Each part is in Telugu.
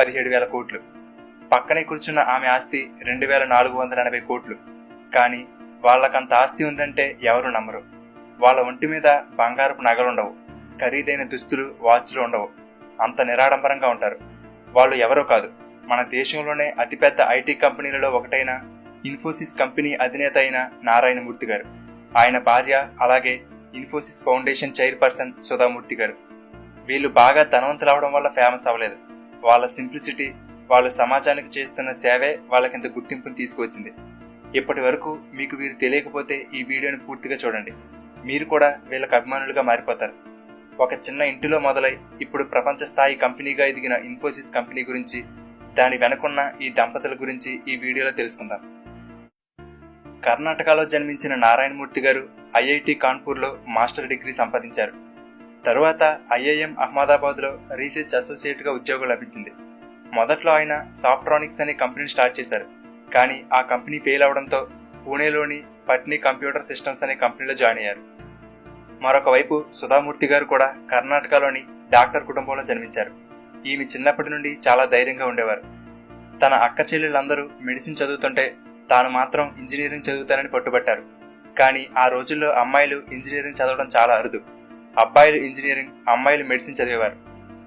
17,000 కోట్లు. పక్కనే కూర్చున్న ఆమె ఆస్తి 2,480 కోట్లు. కానీ వాళ్ళకంత ఆస్తి ఉందంటే ఎవరు నమ్మరు. వాళ్ళ ఒంటి మీద బంగారపు నగలుండవు, ఖరీదైన దుస్తులు, వాచ్లు ఉండవు. అంత నిరాడంబరంగా ఉంటారు. వాళ్ళు ఎవరో కాదు, మన దేశంలోనే అతిపెద్ద ఐటీ కంపెనీలలో ఒకటైన ఇన్ఫోసిస్ కంపెనీ అధినేత అయిన నారాయణమూర్తి గారు, ఆయన భార్య, అలాగే ఇన్ఫోసిస్ ఫౌండేషన్ చైర్పర్సన్ సుధామూర్తి గారు. వీళ్ళు బాగా ధనవంతులవడం వల్ల ఫేమస్ అవ్వలేదు. వాళ్ళ సింప్లిసిటీ, వాళ్ళు సమాజానికి చేస్తున్న సేవే వాళ్ళకింత గుర్తింపుని తీసుకువచ్చింది. ఇప్పటి వరకు మీకు వీరు తెలియకపోతే ఈ వీడియోని పూర్తిగా చూడండి. మీరు కూడా వీళ్ళకి అభిమానులుగా మారిపోతారు. ఒక చిన్న ఇంటిలో మొదలై ఇప్పుడు ప్రపంచ స్థాయి కంపెనీగా ఎదిగిన ఇన్ఫోసిస్ కంపెనీ గురించి, దాని వెనుకున్న ఈ దంపతుల గురించి ఈ వీడియోలో తెలుసుకుందాం. కర్ణాటకలో జన్మించిన నారాయణమూర్తి గారు ఐఐటి కాన్పూర్లో మాస్టర్ డిగ్రీ సంపాదించారు. తరువాత ఐఐఎం అహ్మదాబాద్లో రీసెర్చ్ అసోసియేట్గా ఉద్యోగం లభించింది. మొదట్లో ఆయన సాఫ్ట్రానిక్స్ అనే కంపెనీని స్టార్ట్ చేశారు. కానీ ఆ కంపెనీ ఫెయిల్ అవడంతో పూణేలోని పట్నీ కంప్యూటర్ సిస్టమ్స్ అనే కంపెనీలో జాయిన్ అయ్యారు. మరొక వైపు సుధామూర్తి గారు కూడా కర్ణాటకలోని డాక్టర్ కుటుంబంలో జన్మించారు. ఈమె చిన్నప్పటి నుండి చాలా ధైర్యంగా ఉండేవారు. తన అక్క చెల్లెళ్ళందరూ మెడిసిన్ చదువుతుంటే తాను మాత్రం ఇంజనీరింగ్ చదువుతానని పట్టుబట్టారు. కానీ ఆ రోజుల్లో అమ్మాయిలు ఇంజనీరింగ్ చదవడం చాలా అరుదు. అబ్బాయిలు ఇంజనీరింగ్, అమ్మాయిలు మెడిసిన్ చదివేవారు.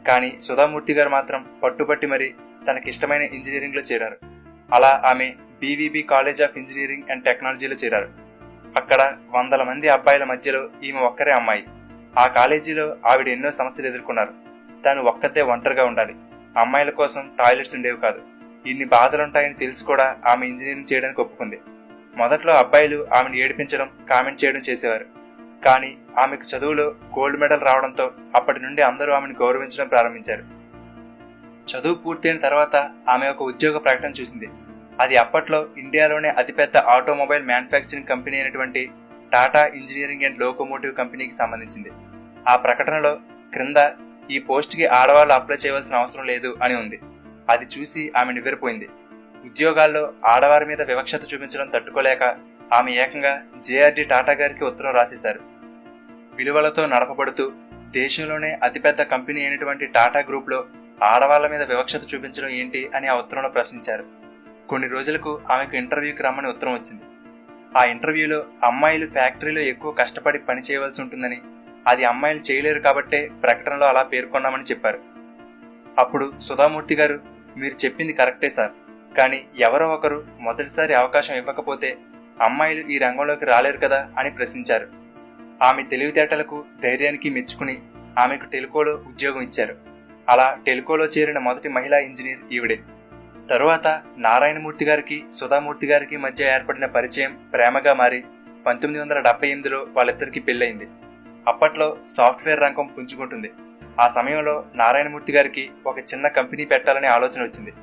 కానీ సుధామూర్తి గారు మాత్రం పట్టుబట్టి మరీ తనకిష్టమైన ఇంజనీరింగ్లో చేరారు. అలా ఆమె BVB college of engineering and టెక్నాలజీలో చేరారు. అక్కడ 100 మంది అబ్బాయిల మధ్యలో ఈమె ఒక్కరే అమ్మాయి. ఆ కాలేజీలో ఆవిడ ఎన్నో సమస్యలు ఎదుర్కొన్నారు. తాను ఒక్కతే ఒంటరిగా ఉండాలి. అమ్మాయిల కోసం టాయిలెట్స్ ఉండేవి కాదు. ఇన్ని బాధలుంటాయని తెలిసి కూడా ఆమె ఇంజనీరింగ్ చేయడానికి ఒప్పుకుంది. మొదట్లో అబ్బాయిలు ఆమెను ఏడిపించడం, కామెంట్ చేయడం చేసేవారు. కానీ ఆమెకు చదువులో గోల్డ్ మెడల్ రావడంతో అప్పటి నుండి అందరూ ఆమెను గౌరవించడం ప్రారంభించారు. చదువు పూర్తయిన తర్వాత ఆమె ఒక ఉద్యోగ ప్రకటన చూసింది. అది అప్పట్లో ఇండియాలోనే అతిపెద్ద ఆటోమొబైల్ మ్యానుఫ్యాక్చరింగ్ కంపెనీ అయినటువంటి టాటా ఇంజనీరింగ్ అండ్ లోకోమోటివ్ కంపెనీకి సంబంధించింది. ఆ ప్రకటనలో క్రింద ఈ పోస్ట్కి ఆడవాళ్లు అప్లై చేయవలసిన అవసరం లేదు అని ఉంది. అది చూసి ఆమె నివ్వెరపోయింది. ఉద్యోగాల్లో ఆడవారి మీద వివక్షత చూపించడం తట్టుకోలేక ఆమె ఏకంగా జేఆర్డీ టాటా గారికి ఉత్తరం రాసేశారు. విలువలతో నడపబడుతూ దేశంలోనే అతిపెద్ద కంపెనీ అయినటువంటి టాటా గ్రూప్లో ఆడవాళ్ల మీద వివక్షత చూపించడం ఏంటి అని ఆ ఉత్తరంలో ప్రశ్నించారు. కొన్ని రోజులకు ఆమెకు ఇంటర్వ్యూకి రమ్మని ఉత్తరం వచ్చింది. ఆ ఇంటర్వ్యూలో అమ్మాయిలు ఫ్యాక్టరీలో ఎక్కువ కష్టపడి పని చేయవలసి ఉంటుందని, అది అమ్మాయిలు చేయలేరు కాబట్టే ప్రకటనలో అలా పేర్కొన్నామని చెప్పారు. అప్పుడు సుధామూర్తి గారు, మీరు చెప్పింది కరెక్టే సార్, కానీ ఎవరో ఒకరు మొదటిసారి అవకాశం ఇవ్వకపోతే అమ్మాయిలు ఈ రంగంలోకి రాలేరు కదా అని ప్రశ్నించారు. ఆమె తెలివితేటలకు, ధైర్యానికి మెచ్చుకుని ఆమెకు టెలికోలో ఉద్యోగం ఇచ్చారు. అలా టెలికోలో చేరిన మొదటి మహిళా ఇంజనీర్ ఈవిడే. తరువాత నారాయణమూర్తి గారికి, సుధామూర్తి గారికి మధ్య ఏర్పడిన పరిచయం ప్రేమగా మారి 1978లో వాళ్ళిద్దరికీ పెళ్లయింది. అప్పట్లో సాఫ్ట్వేర్ రంగం పుంజుకుంటుంది. ఆ సమయంలో నారాయణమూర్తి గారికి ఒక చిన్న కంపెనీ పెట్టాలనే ఆలోచన వచ్చింది.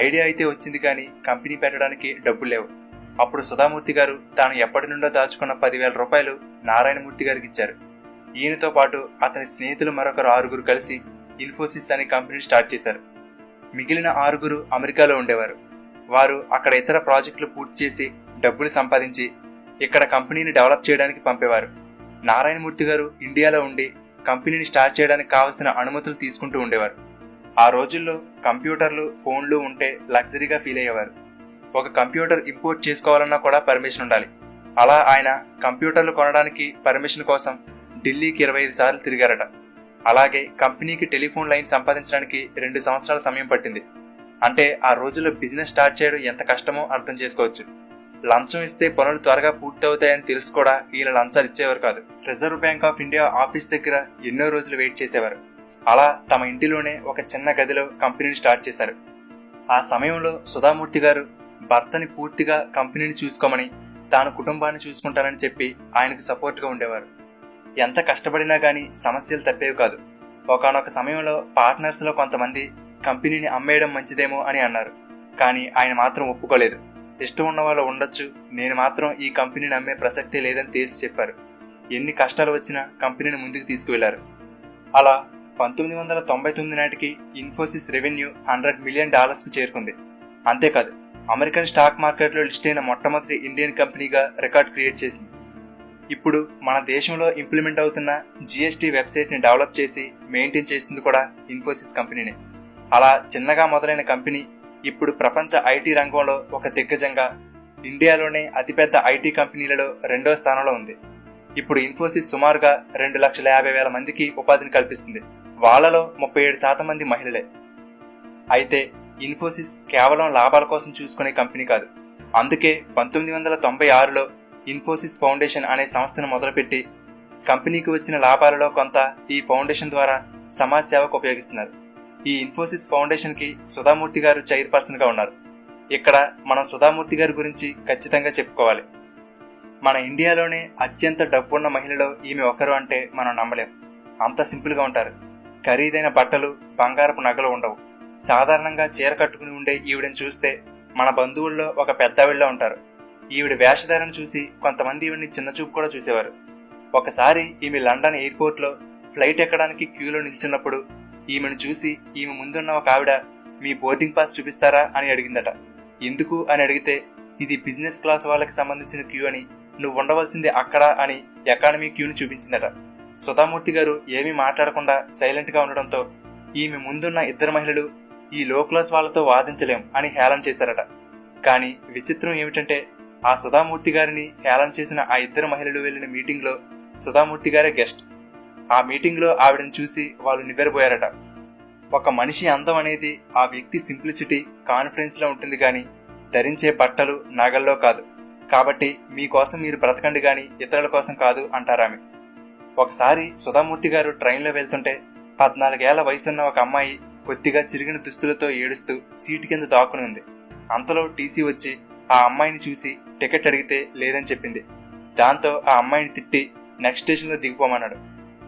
ఐడియా అయితే వచ్చింది, కానీ కంపెనీ పెట్టడానికి డబ్బులు లేవు. అప్పుడు సుధామూర్తి గారు తాను ఎప్పటి నుండో దాచుకున్న 10,000 రూపాయలు నారాయణమూర్తి గారికి ఇచ్చారు. ఈయనతో పాటు అతని స్నేహితులు మరొకరు 6 కలిసి ఇన్ఫోసిస్ అనే కంపెనీ స్టార్ట్ చేశారు. మిగిలిన 6 అమెరికాలో ఉండేవారు. వారు అక్కడ ఇతర ప్రాజెక్టులు పూర్తి చేసి డబ్బులు సంపాదించి ఇక్కడ కంపెనీని డెవలప్ చేయడానికి పంపేవారు. నారాయణమూర్తి గారు ఇండియాలో ఉండి కంపెనీని స్టార్ట్ చేయడానికి కావలసిన అనుమతులు తీసుకుంటూ ఉండేవారు. ఆ రోజుల్లో కంప్యూటర్లు, ఫోన్లు ఉంటే లగ్జరీగా ఫీల్ అయ్యేవారు. ఒక కంప్యూటర్ ఇంపోర్ట్ చేసుకోవాలన్నా కూడా పర్మిషన్ ఉండాలి. అలా ఆయన కంప్యూటర్లు కొనడానికి పర్మిషన్ కోసం ఢిల్లీకి 25 సార్లు తిరిగారట. అలాగే కంపెనీకి టెలిఫోన్ లైన్ సంపాదించడానికి 2 సంవత్సరాల సమయం పట్టింది. అంటే ఆ రోజుల్లో బిజినెస్ స్టార్ట్ చేయడం ఎంత కష్టమో అర్థం చేసుకోవచ్చు. లంచం ఇస్తే పనులు త్వరగా పూర్తవుతాయని తెలిసి కూడా ఈయన లంచాలు ఇచ్చేవారు కాదు. Reserve bank of India office దగ్గర ఎన్నో రోజులు వెయిట్ చేసేవారు. అలా తమ ఇంటిలోనే ఒక చిన్న గదిలో కంపెనీని స్టార్ట్ చేశారు. ఆ సమయంలో సుధామూర్తి గారు భర్తని పూర్తిగా కంపెనీని చూసుకోమని, తాను కుటుంబాన్ని చూసుకుంటానని చెప్పి ఆయనకు సపోర్ట్గా ఉండేవారు. ఎంత కష్టపడినా గానీ సమస్యలు తప్పేవి కాదు. ఒకానొక సమయంలో పార్ట్నర్స్ లో కొంతమంది కంపెనీని అమ్మేయడం మంచిదేమో అని అన్నారు. కానీ ఆయన మాత్రం ఒప్పుకోలేదు. ఇష్టం ఉన్న వాళ్ళు ఉండొచ్చు, నేను మాత్రం ఈ కంపెనీని అమ్మే ప్రసక్తే లేదని తేల్చి చెప్పారు. ఎన్ని కష్టాలు వచ్చినా కంపెనీని ముందుకు తీసుకువెళ్లారు. అలా 1999 నాటికి ఇన్ఫోసిస్ రెవెన్యూ $100 మిలియన్ కు చేరుకుంది. అంతేకాదు, అమెరికన్ స్టాక్ మార్కెట్లో లిస్ట్ అయిన మొట్టమొదటి ఇండియన్ కంపెనీగా రికార్డ్ క్రియేట్ చేసింది. ఇప్పుడు మన దేశంలో ఇంప్లిమెంట్ అవుతున్న జీఎస్టీ వెబ్సైట్ ని డెవలప్ చేసి మెయింటైన్ చేసింది కూడా ఇన్ఫోసిస్ కంపెనీనే. అలా చిన్నగా మొదలైన కంపెనీ ఇప్పుడు ప్రపంచ ఐటీ రంగంలో ఒక దిగ్గజంగా, ఇండియాలోనే అతిపెద్ద ఐటీ కంపెనీలలో 2వ స్థానంలో ఉంది. ఇప్పుడు ఇన్ఫోసిస్ సుమారుగా 2,50,000 మందికి ఉపాధిని కల్పిస్తుంది. వాళ్లలో 37% మంది మహిళలే. అయితే ఇన్ఫోసిస్ కేవలం లాభాల కోసం చూసుకునే కంపెనీ కాదు. అందుకే 1996లో ఇన్ఫోసిస్ ఫౌండేషన్ అనే సంస్థను మొదలుపెట్టి కంపెనీకి వచ్చిన లాభాలలో కొంత ఈ ఫౌండేషన్ ద్వారా సమాజ సేవకు ఉపయోగిస్తున్నారు. ఈ ఇన్ఫోసిస్ ఫౌండేషన్ కి సుధామూర్తి గారు చైర్పర్సన్ గా ఉన్నారు. ఇక్కడ మనం సుధామూర్తి గారి గురించి ఖచ్చితంగా చెప్పుకోవాలి. మన ఇండియాలోనే అత్యంత డబ్బున్న మహిళలో ఈమె ఒకరు అంటే మనం నమ్మలేం. అంత సింపుల్ గా ఉంటారు. ఖరీదైన బట్టలు, బంగారపు నగలు ఉండవు. సాధారణంగా చీర కట్టుకుని ఉండే ఈవిడని చూస్తే మన బంధువుల్లో ఒక పెద్దవిళ్ళ ఉంటారు. ఈవిడ వేషధారణ చూసి కొంతమంది ఈవిడిని చిన్నచూపు కూడా చూసేవారు. ఒకసారి ఈమె లండన్ ఎయిర్పోర్ట్ లో ఫ్లైట్ ఎక్కడానికి క్యూలో నిల్చున్నప్పుడు ఈమెను చూసి ఈమె ముందున్న ఒక ఆవిడ, మీ బోర్డింగ్ పాస్ చూపిస్తారా అని అడిగిందట. ఎందుకు అని అడిగితే, ఇది బిజినెస్ క్లాస్ వాళ్ళకి సంబంధించిన క్యూ అని, నువ్వు ఉండవలసింది అక్కడ అని ఎకానమీ క్యూని చూపించిందట. సుధామూర్తి గారు ఏమీ మాట్లాడకుండా సైలెంట్ గా ఉండడంతో ఈమె ముందున్న ఇద్దరు మహిళలు, ఈ లో క్లాస్ వాళ్లతో వాదించలేం అని హేళన చేశారట. కానీ విచిత్రం ఏమిటంటే, ఆ సుధామూర్తి గారిని హేళన చేసిన ఆ ఇద్దరు మహిళలు వెళ్లిన మీటింగ్ లో సుధామూర్తి గారే గెస్ట్. ఆ మీటింగ్ లో ఆవిడని చూసి వాళ్ళు నివ్వెరపోయారట. ఒక మనిషి అందం అనేది ఆ వ్యక్తి సింప్లిసిటీ, కాన్ఫిడెన్స్ లో ఉంటుంది గాని ధరించే బట్టలు, నగల్లో కాదు. కాబట్టి మీకోసం మీరు బ్రతకండి గాని ఇతరుల కోసం కాదు అంటారామె. ఒకసారి సుధామూర్తి గారు ట్రైన్లో వెళ్తుంటే 14 ఏళ్ల వయసున్న ఒక అమ్మాయి కొద్దిగా చిరిగిన దుస్తులతో ఏడుస్తూ సీటు కింద దాక్కుని ఉంది. అంతలో టీసీ వచ్చి ఆ అమ్మాయిని చూసి టికెట్ అడిగితే లేదని చెప్పింది. దాంతో ఆ అమ్మాయిని తిట్టి నెక్స్ట్ స్టేషన్ లో దిగిపోమన్నాడు.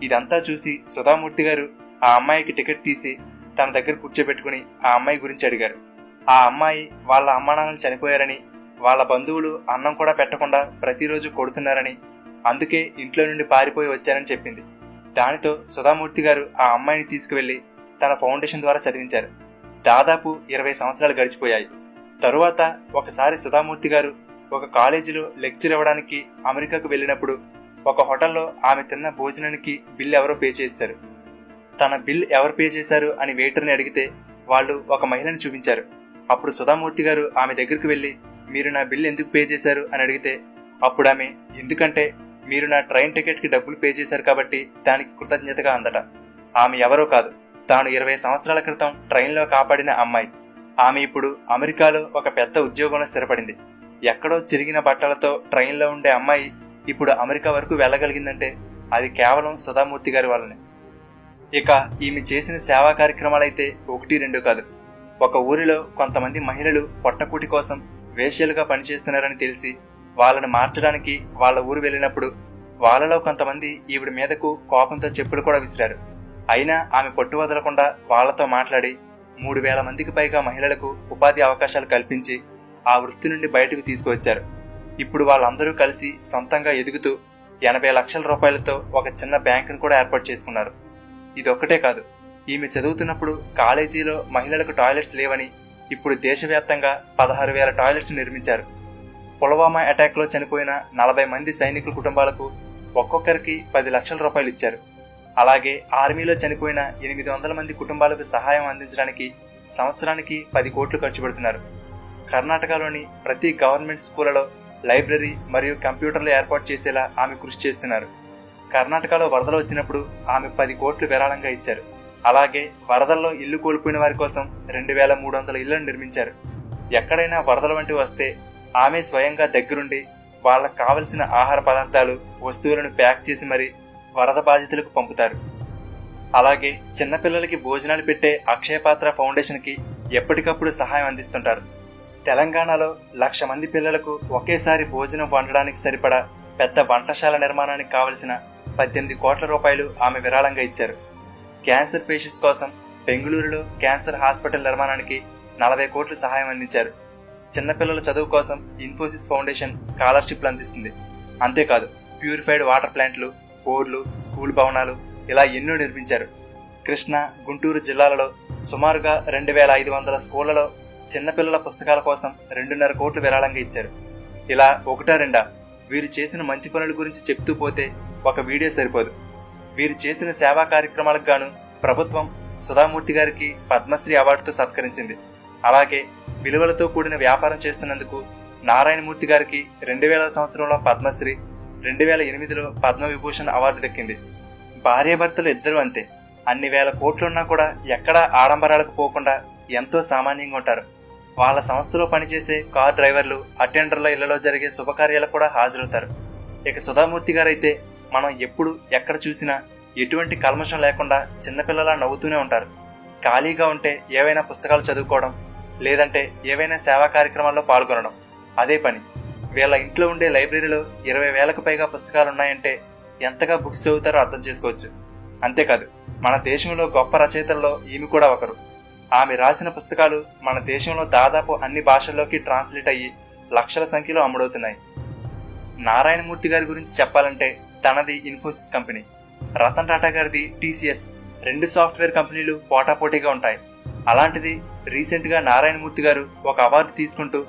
ఇదంతా చూసి సుధామూర్తి గారు ఆ అమ్మాయికి టికెట్ తీసి తన దగ్గర కూర్చోబెట్టుకుని ఆ అమ్మాయి గురించి అడిగారు. ఆ అమ్మాయి వాళ్ళ అమ్మానాన్నలు చనిపోయారని, వాళ్ళ బంధువులు అన్నం కూడా పెట్టకుండా ప్రతిరోజు కొడుతున్నారని, అందుకే ఇంట్లో నుండి పారిపోయి వచ్చారని చెప్పింది. దానితో సుధామూర్తి గారు ఆ అమ్మాయిని తీసుకువెళ్లి తన ఫౌండేషన్ ద్వారా చదివించారు. దాదాపు 20 సంవత్సరాలు గడిచిపోయాయి. తరువాత ఒకసారి సుధామూర్తి గారు ఒక కాలేజీలో లెక్చర్ ఇవ్వడానికి అమెరికాకు వెళ్లినప్పుడు ఒక హోటల్లో ఆమె తిన్న భోజనానికి బిల్ ఎవరో పే చేశారు. తన బిల్ ఎవరు పే చేశారు అని వెయిటర్ని అడిగితే వాళ్ళు ఒక మహిళని చూపించారు. అప్పుడు సుధామూర్తి గారు ఆమె దగ్గరికి వెళ్లి, మీరు నా బిల్ ఎందుకు పే చేశారు అని అడిగితే అప్పుడు ఆమె, ఎందుకంటే మీరు నా ట్రైన్ టికెట్ కి డబ్బులు పే చేశారు కాబట్టి దానికి కృతజ్ఞతగా అందట. ఆమె ఎవరో కాదు, తాను 20 సంవత్సరాల క్రితం ట్రైన్లో కాపాడిన అమ్మాయి. ఆమె ఇప్పుడు అమెరికాలో ఒక పెద్ద ఉద్యోగంలో స్థిరపడింది. ఎక్కడో చిరిగిన బట్టలతో ట్రైన్లో ఉండే అమ్మాయి ఇప్పుడు అమెరికా వరకు వెళ్ళగలిగిందంటే అది కేవలం సుధామూర్తి గారి వల్లనే. ఇక ఈమె చేసిన సేవా కార్యక్రమాలైతే 1-2 కాదు. ఒక ఊరిలో కొంతమంది మహిళలు పొట్టకూటి కోసం వేశ్యలుగా పనిచేస్తున్నారని తెలిసి వాళ్ళని మార్చడానికి వాళ్ళ ఊరు వెళ్ళినప్పుడు వాళ్ళలో కొంతమంది ఈవిడ మీదకు కోపంతో చెప్పులు కూడా విసిరారు. అయినా ఆమె పట్టు వదలకుండా వాళ్లతో మాట్లాడి 3,000 మందికి పైగా మహిళలకు ఉపాధి అవకాశాలు కల్పించి ఆ వృత్తి నుండి బయటకు తీసుకువచ్చారు. ఇప్పుడు వాళ్ళందరూ కలిసి సొంతంగా ఎదుగుతూ 80 లక్షల రూపాయలతో ఒక చిన్న బ్యాంకును కూడా ఏర్పాటు చేసుకున్నారు. ఇదొక్కటే కాదు, ఈమె చదువుతున్నప్పుడు కాలేజీలో మహిళలకు టాయిలెట్స్ లేవని ఇప్పుడు దేశవ్యాప్తంగా 16,000 టాయిలెట్స్ నిర్మించారు. పుల్వామా అటాక్ లో చనిపోయిన 40 మంది సైనికుల కుటుంబాలకు ఒక్కొక్కరికి 10 లక్షల రూపాయలు ఇచ్చారు. అలాగే ఆర్మీలో చనిపోయిన 800 మంది కుటుంబాలకు సహాయం అందించడానికి సంవత్సరానికి 10 కోట్లు ఖర్చు పెడుతున్నారు. కర్ణాటకలోని ప్రతి గవర్నమెంట్ స్కూళ్లలో లైబ్రరీ మరియు కంప్యూటర్లు ఏర్పాటు చేసేలా ఆమె కృషి చేస్తున్నారు. కర్ణాటకలో వరదలు వచ్చినప్పుడు ఆమె 10 కోట్లు విరాళంగా ఇచ్చారు. అలాగే వరదల్లో ఇల్లు కోల్పోయిన వారి కోసం 2,300 ఇళ్లను నిర్మించారు. ఎక్కడైనా వరదలు వంటివి వస్తే ఆమె స్వయంగా దగ్గరుండి వాళ్ళకు కావలసిన ఆహార పదార్థాలు, వస్తువులను ప్యాక్ చేసి మరీ వరద బాధితులకు పంపుతారు. అలాగే చిన్నపిల్లలకి భోజనాలు పెట్టే అక్షయపాత్ర ఫౌండేషన్ కి ఎప్పటికప్పుడు సహాయం అందిస్తుంటారు. తెలంగాణలో 1,00,000 మంది పిల్లలకు ఒకేసారి భోజనం వండడానికి సరిపడా పెద్ద వంటశాల నిర్మాణానికి కావలసిన 18 కోట్ల రూపాయలు ఆమె విరాళంగా ఇచ్చారు. క్యాన్సర్ పేషెంట్స్ కోసం బెంగళూరులో క్యాన్సర్ హాస్పిటల్ నిర్మాణానికి 40 కోట్లు సహాయం అందించారు. చిన్నపిల్లల చదువు కోసం ఇన్ఫోసిస్ ఫౌండేషన్ స్కాలర్షిప్లు అందిస్తుంది. అంతేకాదు, ప్యూరిఫైడ్ వాటర్ ప్లాంట్లు, బోర్లు, స్కూల్ భవనాలు ఇలా ఎన్నో నిర్మించారు. కృష్ణా, గుంటూరు జిల్లాలలో సుమారుగా 2,500 స్కూళ్లలో చిన్నపిల్లల పుస్తకాల కోసం 2.5 కోట్లు విరాళంగా ఇచ్చారు. ఇలా 1-2 వీరు చేసిన మంచి పనుల గురించి చెప్తూ పోతే ఒక వీడియో సరిపోదు. వీరు చేసిన సేవా కార్యక్రమాలకు గాను ప్రభుత్వం సుధామూర్తి గారికి పద్మశ్రీ అవార్డుతో సత్కరించింది. అలాగే విలువలతో కూడిన వ్యాపారం చేస్తున్నందుకు నారాయణమూర్తి గారికి 2000 సంవత్సరంలో పద్మశ్రీ, 2008లో పద్మవిభూషణ్ అవార్డు దక్కింది. భార్యాభర్తలు ఇద్దరూ అంతే. అన్ని వేల కోట్లున్నా కూడా ఎక్కడా ఆడంబరాలకు పోకుండా ఎంతో సామాన్యంగా ఉంటారు. వాళ్ళ సంస్థలో పనిచేసే కార్ డ్రైవర్లు, అటెండర్ల ఇళ్లలో జరిగే శుభకార్యాలకు కూడా హాజరవుతారు. ఇక సుధామూర్తి గారైతే మనం ఎప్పుడు ఎక్కడ చూసినా ఎటువంటి కల్మషం లేకుండా చిన్నపిల్లలా నవ్వుతూనే ఉంటారు. ఖాళీగా ఉంటే ఏవైనా పుస్తకాలు చదువుకోవడం, లేదంటే ఏవైనా సేవా కార్యక్రమాల్లో పాల్గొనడం అదే పని. వీళ్ళ ఇంట్లో ఉండే లైబ్రరీలో 20,000కు పైగా పుస్తకాలున్నాయంటే ఎంతగా బుక్స్ చదువుతారో అర్థం చేసుకోవచ్చు. అంతేకాదు, మన దేశంలో గొప్ప రచయితల్లో ఈమె కూడా ఒకరు. ఆమె రాసిన పుస్తకాలు మన దేశంలో దాదాపు అన్ని భాషల్లోకి ట్రాన్స్లేట్ అయ్యి లక్షల సంఖ్యలో అమ్ముడవుతున్నాయి. నారాయణమూర్తి గారి గురించి చెప్పాలంటే తనది ఇన్ఫోసిస్ కంపెనీ, రతన్ టాటా గారిది టీసీఎస్. 2 సాఫ్ట్వేర్ కంపెనీలు పోటాపోటీగా ఉంటాయి. అలాంటిది రీసెంట్ గా నారాయణమూర్తి గారు ఒక అవార్డు తీసుకుంటూ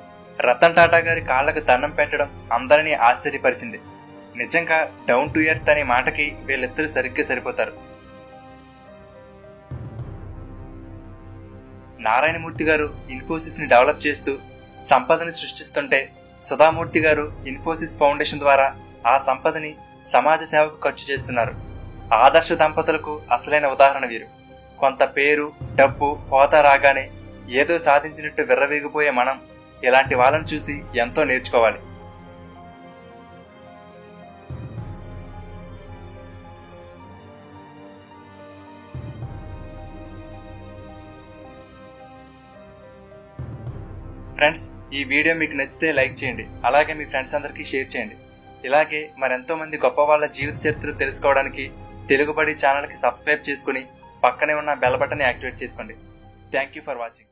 రతన్ టాటా గారి కాళ్లకు దండం పెట్టడం అందరినీ ఆశ్చర్యపరిచింది. నిజంగా డౌన్ టు ఎర్త్ అనే మాటకి వీళ్ళిద్దరూ సరిగ్గా సరిపోతారు. నారాయణమూర్తి గారు ఇన్ఫోసిస్ ని డెవలప్ చేస్తూ సంపదని సృష్టిస్తుంటే, సుధామూర్తి గారు ఇన్ఫోసిస్ ఫౌండేషన్ ద్వారా ఆ సంపదని సమాజ సేవకు ఖర్చు చేస్తున్నారు. ఆదర్శ దంపతులకు అసలైన ఉదాహరణ వీరు. కొంత పేరు, డబ్బు, హోదా రాగానే ఏదో సాధించినట్టు విర్రవీగిపోయే మనం ఇలాంటి వాళ్ళని చూసి ఎంతో నేర్చుకోవాలి. ఫ్రెండ్స్, ఈ వీడియో మీకు నచ్చితే లైక్ చేయండి. అలాగే మీ ఫ్రెండ్స్ అందరికీ షేర్ చేయండి. ఇలాగే మరెంతో మంది గొప్ప వాళ్ళ జీవిత చరిత్రలు తెలుసుకోవడానికి తెలుగుబడి ఛానల్కి సబ్స్క్రైబ్ చేసుకుని పక్కనే ఉన్న బెల్ బటన్ యాక్టివేట్ చేసుకోండి. Thank you for watching.